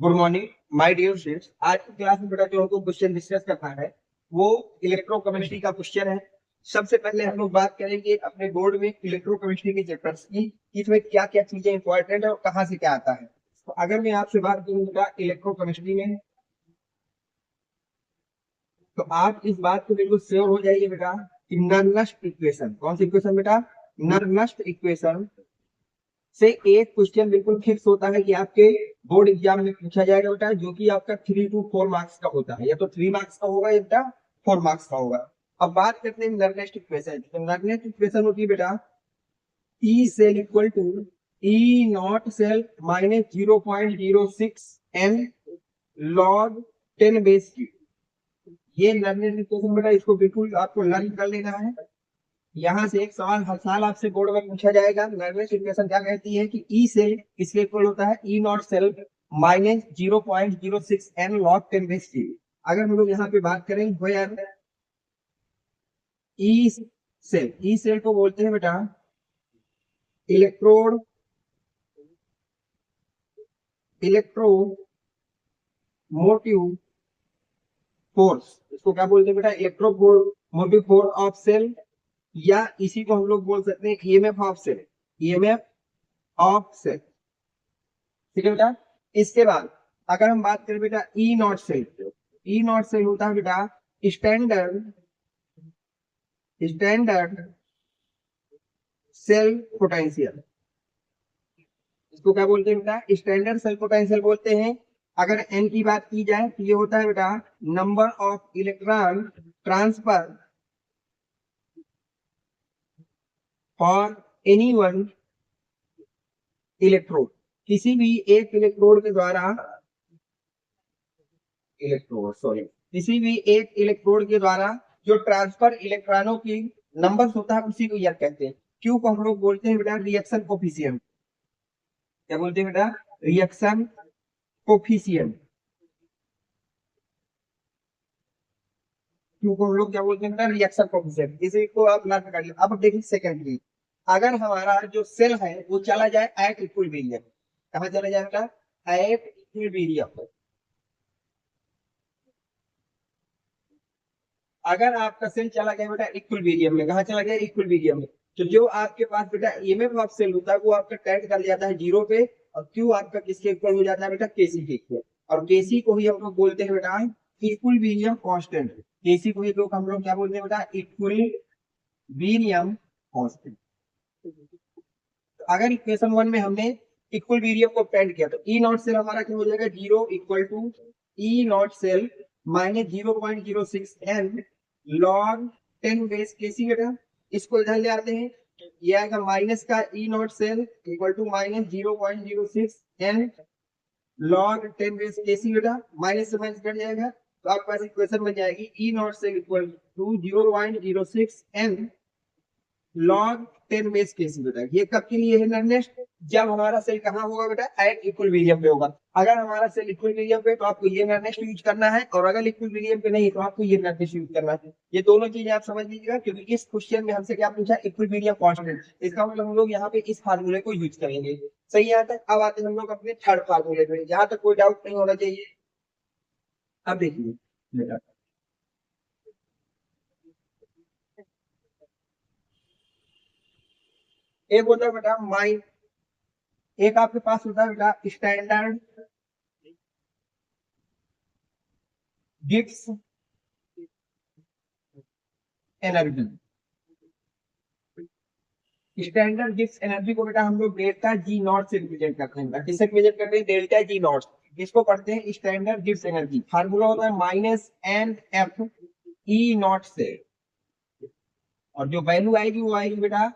Good morning my dear students. आज की class में बेटा जो हमको क्वेश्चन डिस्कस करना है वो इलेक्ट्रोकेमिस्ट्री का क्वेश्चन है। सबसे पहले हम लोग बात करेंगे अपने बोर्ड में इलेक्ट्रोकेमिस्ट्री के चैप्टर्स की कि इसमें क्या क्या चीजें इंपॉर्टेंट है और कहाँ से क्या आता है। तो अगर मैं आपसे बात करूँ बेटा इलेक्ट्रोकेमिस्ट्री में, तो आप इस बात को बिल्कुल श्योर हो जाइए बेटा कि नरनस्ट इक्वेशन, कौन सी इक्वेशन बेटा? नरनस्ट इक्वेशन से एक क्वेश्चन बिल्कुल फिक्स होता है कि आपके बोर्ड एग्जाम में पूछा जाएगा बेटा, जो कि आपका 3 to 4 मार्क्स का होता है। या तो 3 मार्क्स का होगा या बेटा 4 मार्क्स का होगा। अब बात करते हैं नरनेस्ट इक्वेशन। तो नरनेस्ट इक्वेशन होती है बेटा E cell equal to E naught cell minus 0.06 N log 10 base की। ये नरनेस्ट इक्वेशन बेटा, इसको बिल्कुल आपको लर्न कर लेना है। यहाँ से एक सवाल हर साल आपसे बोर्ड में पूछा जाएगा। नर्वस इक्वेशन क्या कहती है कि ई सेल इसके इक्वल होता है E naught cell minus 0.06 N log 10 base की। अगर हम लोग यहाँ पे बात करें वेयर ई सेल को बोलते हैं बेटा इलेक्ट्रोड मोटिव फोर्स। इसको क्या बोलते हैं बेटा? इलेक्ट्रोमोटिव फोर्स ऑफ सेल, या इसी को हम लोग बोल सकते हैं EMF of cell. EMF of cell, ठीक है बेटा। इसके बाद अगर हम बात करें बेटा E naught cell, E naught cell होता है बेटा स्टैंडर्ड सेल पोटेंशियल। इसको क्या बोलते हैं बेटा? स्टैंडर्ड सेल पोटेंशियल बोलते हैं। अगर एन की बात की जाए तो ये होता है बेटा number of electron transfer for any one electrode. किसी भी एक इलेक्ट्रोड के द्वारा जो ट्रांसफर इलेक्ट्रॉनों की नंबर होता है उसी को यह कहते हैं। क्यू को हम लोग बोलते हैं बेटा रिएक्शन कोफिशिएंट। क्या बोलते हैं बेटा? Reaction coefficient. क्यू को हम लोग क्या बोलते हैं बेटा? Reaction coefficient. इसी को आप लर्न कर लिया। अब देखिए सेकेंडली, अगर हमारा जो सेल है वो चला जाए एट इक्विलिब्रियम। कहाँ चला जाए बेटा? At equilibrium. अगर आपका सेल चला गया बेटा इक्विलिब्रियम में, कहाँ चला गया? इक्विलिब्रियम में। तो जो आपके पास बेटा ईएमएफ ऑफ सेल होता है वो आपका टेंड कर जाता है 0 पे, और क्यू आपका किसके इक्वल हो जाता है बेटा? केसी के इक्वल। और केसी को ही हम लोग बोलते हैं बेटा इक्विलिब्रियम कांस्टेंट। केसी को ही लोग हम लोग क्या बोलते हैं बेटा? Equilibrium constant. अगर इक्वेशन 1 में हमने इक्विलिब्रियम को टेंड किया तो ई नॉट सेल हमारा क्या हो जाएगा? 0 equal to E naught cell minus 0.06 N log 10 base K C बेटा। इसको इधर ले आते हैं, ये आएगा माइनस का E naught cell equal to minus 0.06 N log 10 base K C बेटा। माइनस से माइनस कट जाएगा तो आपके पास इक्वेशन बन जाएगी E naught cell equal to 0.06 N log 10 base K C बेटा। ये कब के लिए है नर्नेस्ट? जब हमारा सेल कहाँ होगा बेटा? एट इक्विलिब्रियम पे होगा। अगर हमारा सेल इक्विलिब्रियम पे तो आपको ये नर्नेस्ट यूज करना है, और अगर इक्विलिब्रियम पे नहीं तो आपको ये नर्नेस्ट यूज करना है। ये दोनों चीजें आप समझ लीजिएगा, क्योंकि इस क्वेश्चन में हमसे क्या पूछा? Equilibrium constant. इसका मतलब हम लोग यहाँ पे इस फार्मूले को यूज करेंगे। सही है? तक अब आते हैं हम लोग अपने थर्ड फार्मूले पे, जहां तक कोई डाउट नहीं होना चाहिए। अब देखिए एक होता है बेटा एक आपके पास होता है बेटा standard Gibbs energy. Standard Gibbs energy को बेटा हम लोग डेल्टा जी नॉट से रिप्रेजेंट करते हैं। किससे रिप्रेजेंट करते हैं? Delta G naught. जिसको पढ़ते हैं स्टैंडर्ड गिब्स एनर्जी। फार्मूला होता है minus N F E naught से, और जो वैल्यू आएगी वो आएगी बेटा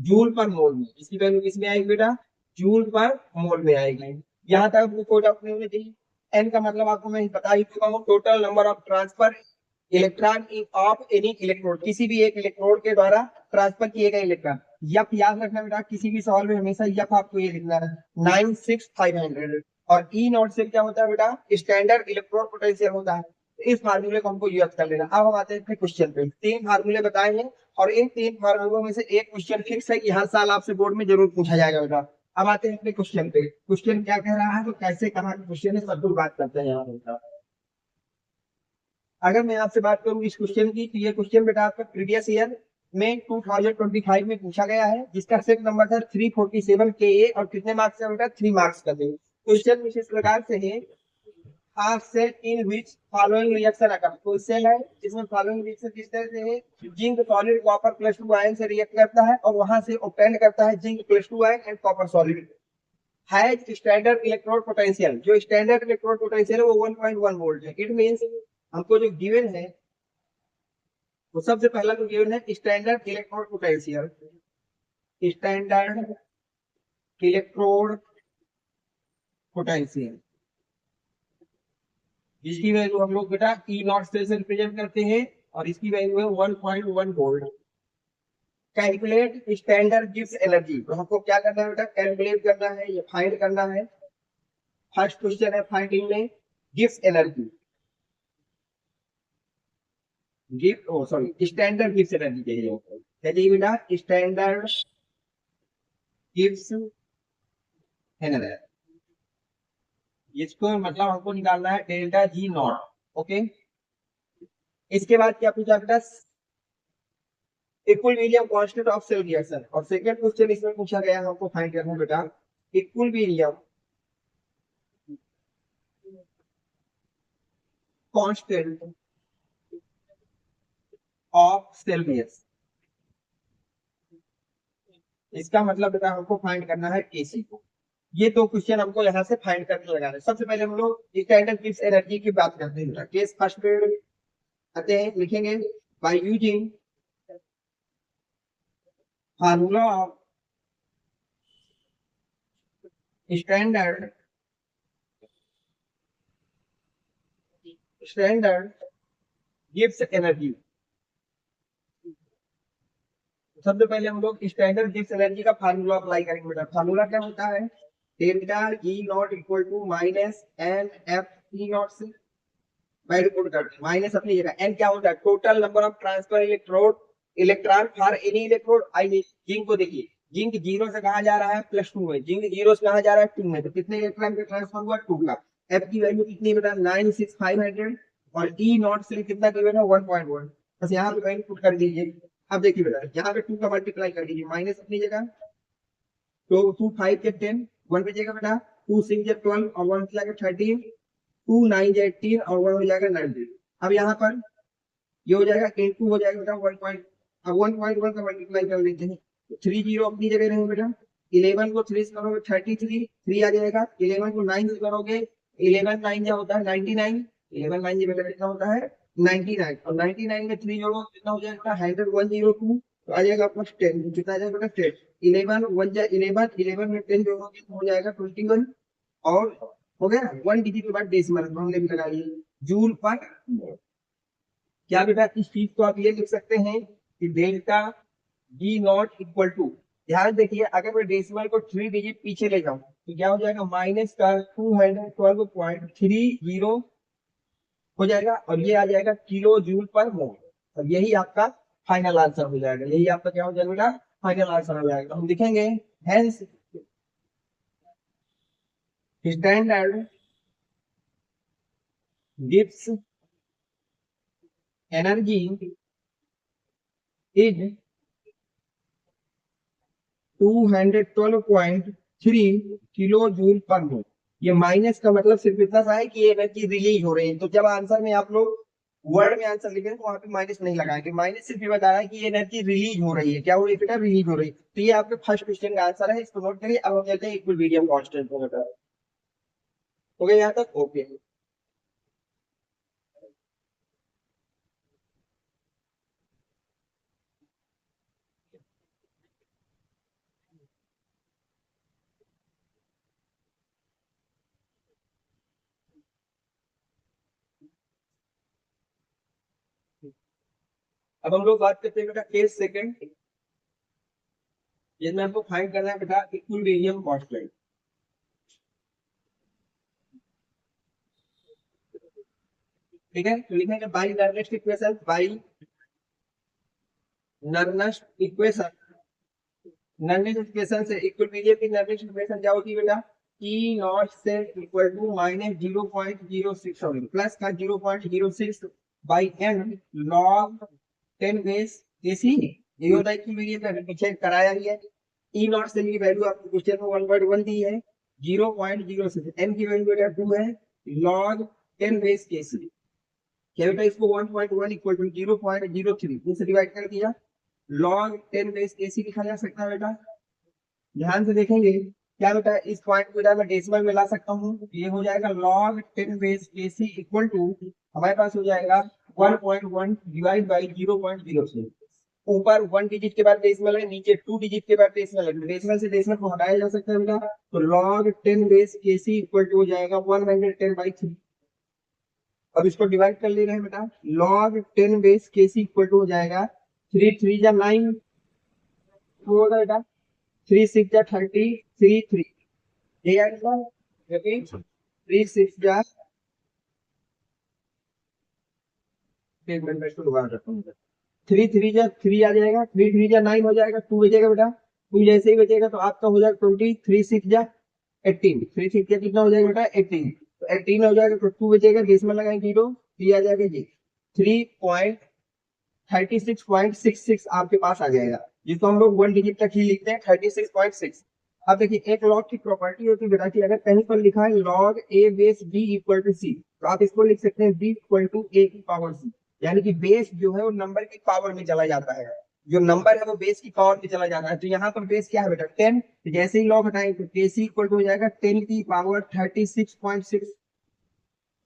जूल पर मोल में। इसकी वैल्यू किसमें आएगी बेटा? जूल पर मोल में आएगी। यहाँ तक आपको कोई डाउट नहीं होना चाहिए। एन का मतलब आपको मैं बता ही चुका हूँ, total number of transfer electron of any electrode. किसी भी एक इलेक्ट्रोड के द्वारा ट्रांसफर किए गए इलेक्ट्रॉन। यप याद रखना बेटा, किसी भी सवाल में हमेशा यप आपको ये लिखना है 96500। और ई नॉट से क्या होता है बेटा? स्टैंडर्ड इलेक्ट्रोड पोटेंशियल होता है। इस फार्मूले को हमको यूज कर लेना। अब हम आते हैं क्वेश्चन पे। 3 फार्मूले बताए हैं, और इन 3 फार्मूलों में से एक क्वेश्चन फिक्स है कि हर साल आपसे बोर्ड में जरूर पूछा जाएगा बेटा। अब आते हैं अपने क्वेश्चन पे। क्वेश्चन क्या कह रहा है, तो कैसे कहा क्वेश्चन है, सब कुछ बात करते हैं यहाँ पे। अगर मैं आपसे बात करूं इस क्वेश्चन की, तो ये क्वेश्चन बेटा आपका प्रीवियस ईयर में 2025 में पूछा गया है, जिसका सेट नंबर था 347 के ए, और कितने मार्क्स का बेटा, 3 मार्क्स का थे। क्वेश्चन कुछ इस प्रकार से है, are cell in which following reaction occur. कोई सेल है जिसमें फॉलोइंग रिएक्शन किस तरह से है, zinc solid copper plus 2 ion से रिएक्ट करता है और वहां से ऑब्टेन करता है zinc plus 2 ion and copper solid. Has standard electrode potential, जो स्टैंडर्ड इलेक्ट्रोड पोटेंशियल है वो 1.1 वोल्ट है। इट मींस हमको जो गिवन है, वो सबसे पहला जो गिवन है standard electrode potential, standard electrode potential, जिसकी वैल्यू हम लोग बेटा ई नॉट से रिप्रेजेंट करते हैं, और इसकी वैल्यू है 1.1 वोल्ट। कैलकुलेट स्टैंडर्ड गिव्स एनर्जी, तो हमको क्या करना है बेटा, कैलकुलेट करना है, ये फाइंड करना है। फर्स्ट क्वेश्चन है फाइंडिंग में गिव्स एनर्जी, गिव ओ सॉरी स्टैंडर्ड गिव्स एनर्जी चाहिए। चलिए बेटा स्टैंडर्ड गिव्स एनर्जी, इसको मतलब हमको निकालना है डेल्टा जी नॉट। ओके, इसके बाद क्या पूछा बेटा, equilibrium constant of cell reaction, और सेकंड क्वेश्चन इसमें पूछा गया हमको फाइंड करना है बेटा equilibrium constant of cell reaction. इसका मतलब बेटा हमको फाइंड करना है केसी को। ये दो क्वेश्चन हमको यहाँ से फाइंड करके लगाना है। सबसे पहले हम लोग स्टैंडर्ड गिव्स एनर्जी की बात करते हैं। केस फर्स्ट पे आते हैं, लिखेंगे by using formula of standard standard गिव्स एनर्जी। सबसे पहले हम लोग स्टैंडर्ड गिव्स एनर्जी का फार्मूला अप्लाई करेंगे बेटा। फार्मूला क्या होता है, delta E naught equal to minus N F E naught से रिपोर्ट करते हैं। माइनस अपनी जगह, एन क्या होता है, total number of transfer electrode electron for any electrode. I mean zinc को देखिए, जिंक जीरो से कहा जा रहा है प्लस 2 में, जिंक जीरो से कहा जा रहा है 2 में, तो कितने इलेक्ट्रॉन का ट्रांसफर हुआ, 2 का। एफ की वैल्यू कितनी बेटा, 96500, और ई नॉट से कितना गिवन है, 1.1। बस यहाँ पे वैल्यू पुट कर दीजिए। अब देखिए बेटा, यहाँ पे 2 का मल्टीप्लाई कर दीजिए, माइनस अपनी जगह, तो 2 5 के 10, 1 बचेगा बेटा, 2 6 के 12, और 1 बचेगा 13, 2 9 के 18, और 1 हो जाएगा 19। अब यहाँ पर ये हो जाएगा इनटू हो जाएगा बेटा 1 पॉइंट, अब 1.1 का मल्टीप्लाई कर लेते हैं, 3 जीरो अपनी जगह रहेंगे बेटा। 11 को 3 से करोगे 33, 3 आ जाएगा। 11 को 9 से करोगे, 11 9 क्या होता है 99, 11 9 ये बेटा कितना होता है 99, और 99 में 3 जोड़ो कितना हो जाएगा 100, 102, तो आ जाएगा प्लस 10, कितना आ जाएगा बेटा 10। 11 1 जा 11, 11 में 10 जोड़ोगे तो हो जाएगा 21, और हो गया 1 डिजिट के बाद डेसिमल हमने भी लगाई जूल पर। क्या बेटा इस चीज को आप ये लिख सकते हैं कि delta G naught equal to, ध्यान देखिए अगर मैं डेसिमल को 3 डिजिट पीछे ले जाऊं तो क्या हो जाएगा, माइनस का 212.30 हो जाएगा, और ये आ जाएगा किलो जूल पर मोल, और यही आपका फाइनल आंसर हो जाएगा। यही आपका क्या हो जाएगा, फाइनल आंसर हो जाएगा। हम लिखेंगे हेंस स्टैंडर्ड गिव्स energy is 212.3 kilo joule per mole. ये माइनस का मतलब सिर्फ इतना सा है कि ये एनर्जी रिलीज हो रही है, तो जब आंसर में आप लोग वर्ड में आंसर लिखेंगे तो वहां पे माइनस नहीं लगाएंगे। माइनस सिर्फ ये बता रहा है कि ये एनर्जी रिलीज हो रही है, क्या हो रही है, रिलीज हो रही है। तो ये आपके फर्स्ट क्वेश्चन का आंसर है, इसको नोट करिए। अब हम चलते हैं इक्विलिब्रियम कांस्टेंट को बेटा। हो गया यहाँ तक, ओके। अब हम लोग बात करते हैं बेटा केस सेकंड, जिसमें हमको फाइंड करना है बेटा इक्विलिब्रियम कांस्टेंट। ठीक है, तो लिखेंगे by Nernst equation, by Nernst equation normal equation से इक्विलिब्रियम की नॉर्मल इक्वेशन क्या होती है बेटा, E naught cell equal to minus 0.06 होगी प्लस का 0.06 by n log 10 base AC, ये होता है इक्विलिब्रियम का, पीछे कराया ही है। E नॉट सेल की वैल्यू आपको क्वेश्चन में 1/1 दी है, 0.06, n की वैल्यू बेटा 2 है, log 10 बेस KC, क्या बेटा इसको 1.1 इक्वल टू 0.03 इससे डिवाइड कर दिया, log 10 बेस AC लिखा जा सकता है बेटा। ध्यान से देखेंगे क्या बेटा, इस पॉइंट को मैं डेसिमल में ला सकता हूँ, ये हो जाएगा log 10 base AC equal to हमारे पास हो जाएगा 1.1 डिवाइड बाई 0.06, ऊपर 1 डिजिट के बाद डेसिमल है, नीचे 2 डिजिट के बाद डेसिमल है, डेसिमल से डेसिमल को हटाया जा सकता है बेटा, तो log 10 base KC equal to हो जाएगा 110/3। अब इसको डिवाइड कर ले रहे हैं बेटा, log 10 base KC equal to हो जाएगा 3 3 जा 9 होगा बेटा, 3 6 जा 30 3 3, ये आएगा 3 6 जा, एक मिनट में इसको दोबारा करता हूँ, 3 3 जा 3 आ जाएगा, 3 3 जा 9 हो जाएगा, 2 बचेगा बेटा, 2 जैसे ही बचेगा तो आपका हो जाएगा 20, 3 6 जा 18, 3 6 जा कितना हो जाएगा बेटा 18, तो 18 हो जाएगा तो 2 बचेगा, डेसिमल लगाएंगे 0, 3 आ जाएगा जी 3.36.66 आपके पास आ जाएगा, जिसको हम लोग 1 डिजिट तक ही लिखते हैं 36.6। अब देखिए एक लॉग की प्रॉपर्टी होती है बेटा कि अगर कहीं पर लिखा है log a base b equal to c, तो आप इसको लिख सकते हैं b इक्वल टू a की पावर c, यानी कि बेस जो है वो नंबर की पावर में चला जाता है, जो नंबर है वो बेस की पावर में चला जाता है। तो यहाँ पर बेस क्या है बेटा 10, तो जैसे ही लॉग हटाएंगे तो kc इक्वल टू हो जाएगा 10 की पावर 36.6,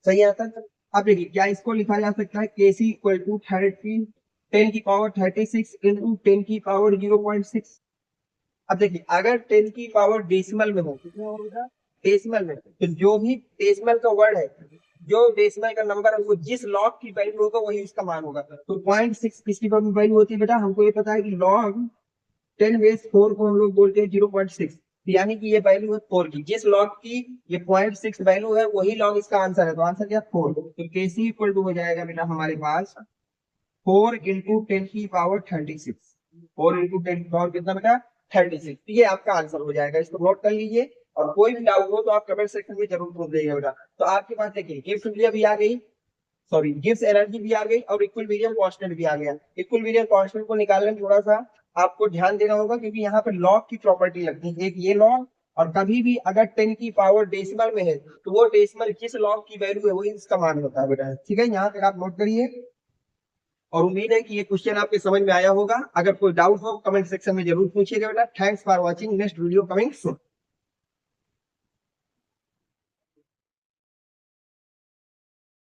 सही आता है। अब देखिए क्या इसको लिखा जा सकता है kc इक्वल टू 10 की पावर 36 इंटू 10 की पावर 0.6। अब देखिए अगर 10 की पावर डेसिमल में हो, कितना होगा डेसिमल में, तो जो भी डेसिमल का वर्ड है, जो डेसिमल का नंबर है वो जिस लॉग की वैल्यू होगा वही उसका मान होगा। तो 0.6 किसकी वैल्यू होती है बेटा, हमको ये पता है कि log 10 बेस 4 को हम लोग बोलते हैं 0.6, यानी कि ये वैल्यू है 4 की, जिस लॉग की ये 0.6 वैल्यू है वही लॉग इसका आंसर है, तो आंसर क्या 4, तो KC इक्वल टू हो जाएगा बेटा हमारे पास 4 इंटू 10 की पावर 36, 4 इंटू 10 की पावर कितना बेटा 36, ये आपका आंसर हो जाएगा, इसको नोट कर लीजिए, और कोई भी डाउट हो तो आप कमेंट सेक्शन में जरूर पूछ दीजिएगा बेटा। तो आपके पास देखिए गिब्स भी आ गई, सॉरी गिब्स एनर्जी भी आ गई और इक्विलिब्रियम कांस्टेंट भी आ गया। इक्विलिब्रियम कांस्टेंट को निकालने में थोड़ा सा आपको ध्यान देना होगा, क्योंकि यहाँ पर लॉग की प्रॉपर्टी लगती है, एक ये लॉग, और कभी भी अगर 10 की पावर डेसिमल में है तो वो डेसिमल जिस लॉग की वैल्यू है वही इसका मान होता है बेटा, ठीक है, यहाँ तक आप नोट करिए। और उम्मीद है कि ये क्वेश्चन आपके समझ में आया होगा, अगर कोई डाउट हो कमेंट सेक्शन में जरूर पूछिएगा बेटा। Thanks for watching, next video coming soon.